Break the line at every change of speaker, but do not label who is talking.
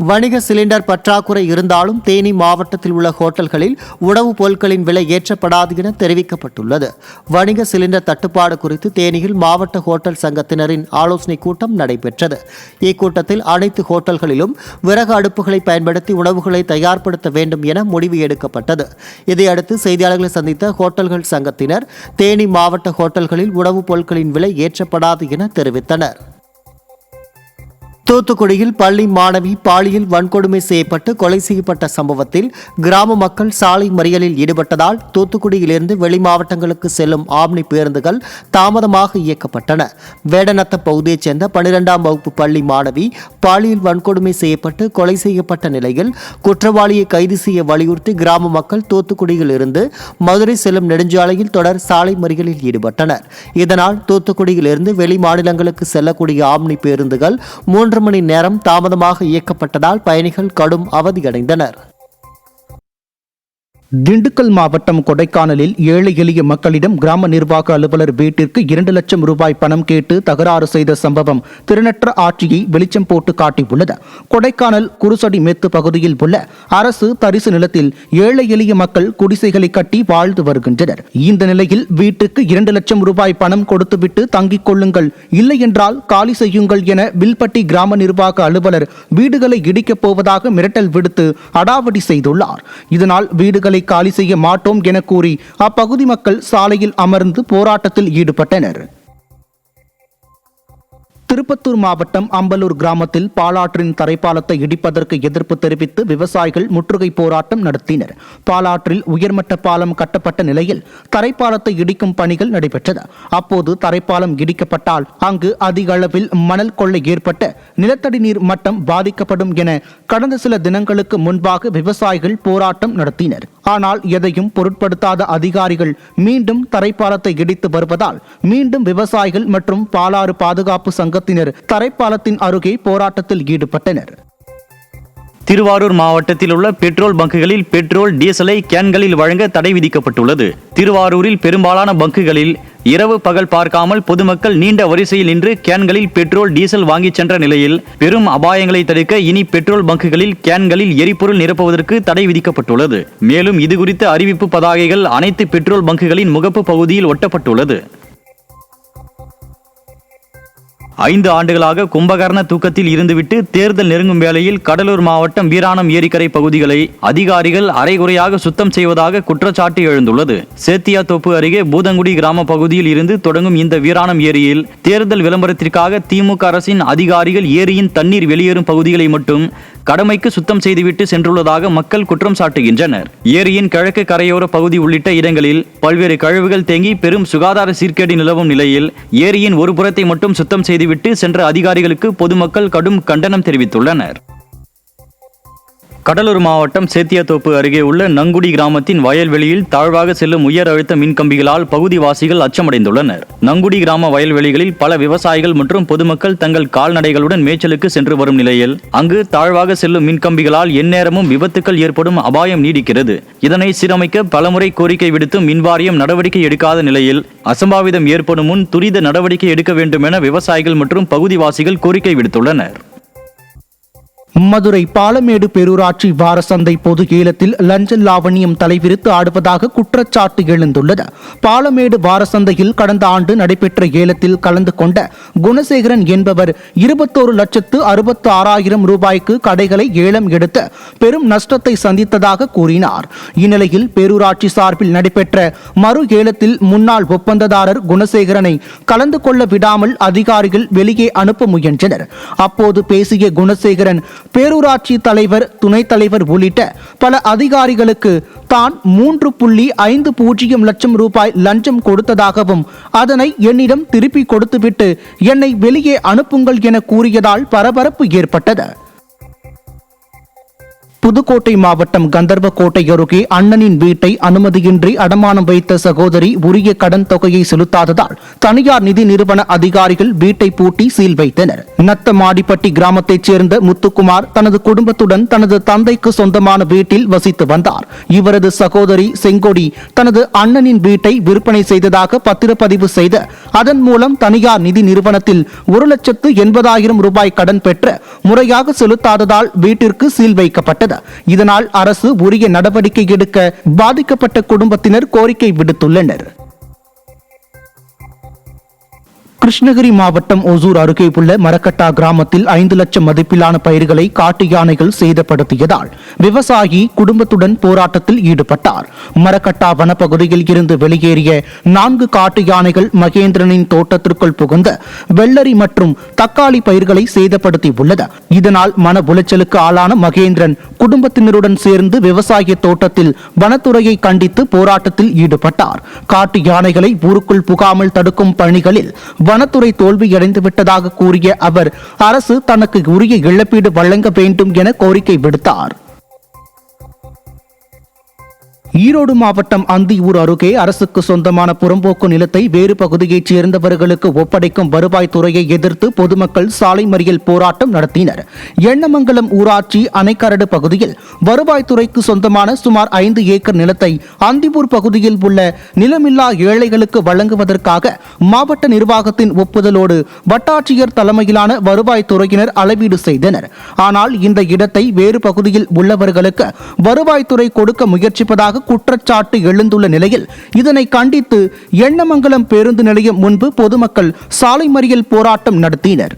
வணிக சிலிண்டர் பற்றாக்குறை இருந்தாலும் தேனி மாவட்டத்தில் உள்ள ஹோட்டல்களில் உணவுப் பொருட்களின் விலை ஏற்றப்படாது என தெரிவிக்கப்பட்டுள்ளது. வணிக சிலிண்டர் தட்டுப்பாடு குறித்து தேனியில் மாவட்ட ஹோட்டல் சங்கத்தினரின் ஆலோசனைக் கூட்டம் நடைபெற்றது. இக்கூட்டத்தில் அனைத்து ஹோட்டல்களிலும் விறகு அடுப்புகளை பயன்படுத்தி உணவுகளை தயார்படுத்த வேண்டும் என முடிவு எடுக்கப்பட்டது. இதையடுத்து செய்தியாளர்களை சந்தித்த ஹோட்டல்கள் சங்கத்தினர் தேனி மாவட்ட ஹோட்டல்களில் உணவுப் பொருட்களின் விலை ஏற்றப்படாது என தெரிவித்தனர். தூத்துக்குடியில் பள்ளி மாணவி பாலியல் வன்கொடுமை செய்யப்பட்டு கொலை செய்யப்பட்ட சம்பவத்தில் கிராம மக்கள் சாலை மறியலில் ஈடுபட்டதால் தூத்துக்குடியிலிருந்து வெளி மாவட்டங்களுக்கு செல்லும் ஆம்னி பேருந்துகள் தாமதமாக இயக்கப்பட்டன. வேடநத்தம் பகுதியைச் சேர்ந்த 12ஆம் வகுப்பு பள்ளி மாணவி பாலியல் வன்கொடுமை செய்யப்பட்டு கொலை செய்யப்பட்ட நிலையில் குற்றவாளியை கைது செய்ய வலியுறுத்தி கிராம மக்கள் தூத்துக்குடியில் இருந்து மதுரை செல்லும் நெடுஞ்சாலையில் தொடர் சாலை மறியலில் ஈடுபட்டனர். இதனால் தூத்துக்குடியிலிருந்து வெளி மாநிலங்களுக்கு செல்லக்கூடிய ஆம்னி பேருந்துகள் 3 மணி நேரம் தாமதமாக இயக்கப்பட்டதால் பயணிகள் கடும் அவதியடைந்தனர்.
திண்டுக்கல் மாவட்டம் கொடைக்கானலில் ஏழை எளிய மக்களிடம் கிராம நிர்வாக அலுவலர் வீட்டிற்கு 2 லட்சம் ரூபாய் பணம் கேட்டு தகராறு செய்த சம்பவம் திறனற்ற ஆட்சியை வெளிச்சம் போட்டு காட்டியுள்ளது. கொடைக்கானல் குருசடி மெத்து பகுதியில் உள்ள அரசு தரிசு நிலத்தில் ஏழை எளிய மக்கள் குடிசைகளை கட்டி வாழ்ந்து வருகின்றனர். இந்த நிலையில் வீட்டுக்கு 2 லட்சம் ரூபாய் பணம் கொடுத்துவிட்டு தங்கிக் கொள்ளுங்கள், இல்லை என்றால் காலி செய்யுங்கள் என வில்பட்டி கிராம நிர்வாக அலுவலர் வீடுகளை இடிக்கப் போவதாக மிரட்டல் விடுத்து அடாவடி செய்துள்ளார். இதனால் வீடுகளை காலி செய்ய மாட்டோம் என கூறி அப்பகுதி மக்கள் சாலையில் அமர்ந்து போராட்டத்தில் ஈடுபட்டனர். திருப்பத்தூர் மாவட்டம் அம்பலூர் கிராமத்தில் பாலாற்றின் தரைப்பாலத்தை இடிப்பதற்கு எதிர்ப்பு தெரிவித்து விவசாயிகள் முற்றுகை போராட்டம் நடத்தினர். பாலாற்றில் உயர்மட்ட பாலம் கட்டப்பட்ட நிலையில் தரைப்பாலத்தை இடிக்கும் பணிகள் நடைபெற்றது. அப்போது தரைப்பாலம் இடிக்கப்பட்டால் அங்கு அதிக அளவில் மணல் கொள்ளை ஏற்பட்டு நிலத்தடி நீர் மட்டம் பாதிக்கப்படும் என கடந்த சில தினங்களுக்கு முன்பாக விவசாயிகள் போராட்டம் நடத்தினர். ஆனால் எதையும் பொருட்படுத்தாத அதிகாரிகள் மீண்டும் தரைப்பாலத்தை இடித்து வருவதால் மீண்டும் விவசாயிகள் மற்றும் பாலாறு பாதுகாப்பு சங்க தரைப்பாலத்தின் அருகே போராட்டத்தில் ஈடுபட்டனர்.
திருவாரூர் மாவட்டத்தில் உள்ள பெட்ரோல் பங்குகளில் பெட்ரோல் டீசலை கேன்களில் வழங்க தடை விதிக்கப்பட்டுள்ளது. திருவாரூரில் பெரும்பாலான பங்குகளில் இரவு பகல் பார்க்காமல் பொதுமக்கள் நீண்ட வரிசையில் நின்று கேன்களில் பெட்ரோல் டீசல் வாங்கி சென்ற நிலையில் பெரும் அபாயங்களை தடுக்க இனி பெட்ரோல் பங்குகளில் கேன்களில் எரிபொருள் நிரப்புவதற்கு தடை விதிக்கப்பட்டுள்ளது. மேலும் இதுகுறித்த அறிவிப்பு பதாகைகள் அனைத்து பெட்ரோல் பங்குகளின் முகப்பு பகுதியில் ஒட்டப்பட்டுள்ளது. 5 ஆண்டுகளாக கும்பகர்ண தூக்கத்தில் இருந்துவிட்டு தேர்தல் நெருங்கும் வேளையில் கடலூர் மாவட்டம் வீராணம் ஏரிக்கரை பகுதிகளை அதிகாரிகள் அரைகுறையாக சுத்தம் செய்வதாக குற்றச்சாட்டு எழுந்துள்ளது. சேத்தியாத்தோப்பு அருகே பூதங்குடி கிராம பகுதியில் இருந்து தொடங்கும் இந்த வீராணம் ஏரியில் தேர்தல் விளம்பரத்திற்காக திமுக அரசின் அதிகாரிகள் ஏரியின் தண்ணீர் வெளியேறும் பகுதிகளை மட்டும் கடமைக்கு சுத்தம் செய்துவிட்டு சென்றுள்ளதாக மக்கள் குற்றம் சாட்டுகின்றனர். ஏரியின் கிழக்கு கரையோர பகுதி உள்ளிட்ட இடங்களில் பல்வேறு கழிவுகள் தேங்கி பெரும் சுகாதார சீர்கேடு நிலவும் நிலையில் ஏரியின் ஒரு புறத்தை மட்டும் சுத்தம் செய்துவிட்டு சென்ற அதிகாரிகளுக்கு பொதுமக்கள் கடும் கண்டனம் தெரிவித்துள்ளனர். கடலூர் மாவட்டம் சேத்தியாத்தோப்பு அருகே உள்ள நங்குடி கிராமத்தின் வயல்வெளியில் தாழ்வாக செல்லும் உயர் அழுத்த மின்கம்பிகளால் பகுதிவாசிகள் அச்சமடைந்துள்ளனர். நங்குடி கிராம வயல்வெளிகளில் பல விவசாயிகள் மற்றும் பொதுமக்கள் தங்கள் கால்நடைகளுடன் மேய்ச்சலுக்கு சென்று வரும் நிலையில் அங்கு தாழ்வாக செல்லும் மின்கம்பிகளால் எந்நேரமும் விபத்துக்கள் ஏற்படும் அபாயம் நீடிக்கிறது. இதனை சீரமைக்க பலமுறை கோரிக்கை விடுத்தும் மின்வாரியம் நடவடிக்கை எடுக்காத நிலையில் அசம்பாவிதம் ஏற்படும் முன் துரித நடவடிக்கை எடுக்க வேண்டும் என விவசாயிகள் மற்றும் பகுதிவாசிகள் கோரிக்கை விடுத்துள்ளனர்.
மதுரை பாலமேடு பேரூராட்சி வார சந்தை பொது ஏலத்தில் லஞ்ச லாவணியம் தலைவிரித்து ஆடுவதாக குற்றச்சாட்டு எழுந்துள்ளது. பாலமேடு வார சந்தையில் கடந்த ஆண்டு நடைபெற்ற ஏலத்தில் கலந்து கொண்ட குணசேகரன் என்பவர் 21,66,000 ரூபாய்க்கு கடைகளை ஏலம் எடுத்து பெரும் நஷ்டத்தை சந்தித்ததாக கூறினார். இந்நிலையில் பேரூராட்சி சார்பில் நடைபெற்ற மறு ஏலத்தில் முன்னாள் ஒப்பந்ததாரர் குணசேகரனை கலந்து கொள்ள விடாமல் அதிகாரிகள் வெளியே அனுப்ப முயன்றனர். அப்போது பேசிய குணசேகரன் பேரூராட்சி தலைவர், துணைத் தலைவர் உள்ளிட்ட பல அதிகாரிகளுக்கு தான் 3.50 லட்சம் ரூபாய் லஞ்சம் கொடுத்ததாகவும் அதனை என்னிடம் திருப்பி கொடுத்துவிட்டு என்னை வெளியே அனுப்புங்கள் என கூறியதால் பரபரப்பு ஏற்பட்டது. புதுக்கோட்டை மாவட்டம் கந்தர்வக்கோட்டை அருகே அண்ணனின் வீட்டை அனுமதியின்றி அடமானம் வைத்த சகோதரி உரிய கடன் தொகையை செலுத்தாததால் தனியார் நிதி நிறுவன அதிகாரிகள் வீட்டை பூட்டி சீல் வைத்தனர். நத்தமாடிப்பட்டி கிராமத்தைச் சேர்ந்த முத்துக்குமார் தனது குடும்பத்துடன் தனது தந்தைக்கு சொந்தமான வீட்டில் வசித்து வந்தார். இவரது சகோதரி செங்கொடி தனது அண்ணனின் வீட்டை விற்பனை செய்ததாக பத்திரப்பதிவு செய்த அதன் மூலம் தனியார் நிதி நிறுவனத்தில் 1,80,000 ரூபாய் கடன் பெற்று முறையாக செலுத்தாததால் வீட்டிற்கு சீல் வைக்கப்பட்டது. இதனால் அரசு உரிய நடவடிக்கை எடுக்க பாதிக்கப்பட்ட குடும்பத்தினர் கோரிக்கை விடுத்துள்ளனர். கிருஷ்ணகிரி மாவட்டம் ஒசூர் அருகே உள்ள மரக்கட்டா கிராமத்தில் 5 லட்சம் மதிப்பிலான பயிர்களை காட்டு யானைகள் சேதப்படுத்தியதால் விவசாயி குடும்பத்துடன் போராட்டத்தில் ஈடுபட்டார். மரக்கட்டா வனப்பகுதியில் இருந்து வெளியேறிய 4 காட்டு யானைகள் மகேந்திரனின் தோட்டத்திற்குள் புகுந்த வெள்ளரி மற்றும் தக்காளி பயிர்களை சேதப்படுத்தி உள்ளது. இதனால் மன உளைச்சலுக்கு ஆளான மகேந்திரன் குடும்பத்தினருடன் சேர்ந்து விவசாய தோட்டத்தில் வனத்துறையை கண்டித்து போராட்டத்தில் ஈடுபட்டார். காட்டு யானைகளை ஊருக்குள் புகாமல் தடுக்கும் பணிகளில் வனத்துறை தோல்வியடைந்து விட்டதாக கூறிய அவர் அரசு தனக்கு உரிய இழப்பீடு வழங்க வேண்டும் என கோரிக்கை விடுத்தார். ஈரோடு மாவட்டம் அந்தியூர் அருகே அரசுக்கு சொந்தமான புறம்போக்கு நிலத்தை வேறு பகுதியைச் சேர்ந்தவர்களுக்கு ஒப்படைக்கும் வருவாய்த்துறையை எதிர்த்து பொதுமக்கள் சாலை மறியல் போராட்டம் நடத்தினர். எண்ணமங்கலம் ஊராட்சி அணைக்கரடு பகுதியில் வருவாய்த்துறைக்கு சொந்தமான சுமார் 5 ஏக்கர் நிலத்தை அந்தியூர் பகுதியில் உள்ள நிலமில்லா ஏழைகளுக்கு வழங்குவதற்காக மாவட்ட நிர்வாகத்தின் ஒப்புதலோடு வட்டாட்சியர் தலைமையிலான வருவாய்த்துறையினர் அளவீடு செய்தனர். ஆனால் இந்த இடத்தை வேறு பகுதியில் உள்ளவர்களுக்கு வருவாய்த்துறை கொடுக்க முயற்சிப்பதாக குற்றச்சாட்டு எழுந்துள்ள நிலையில் இதனை கண்டித்து எண்ணமங்கலம் பேருந்து நிலையம் முன்பு பொதுமக்கள் சாலை மறியல் போராட்டம் நடத்தினர்.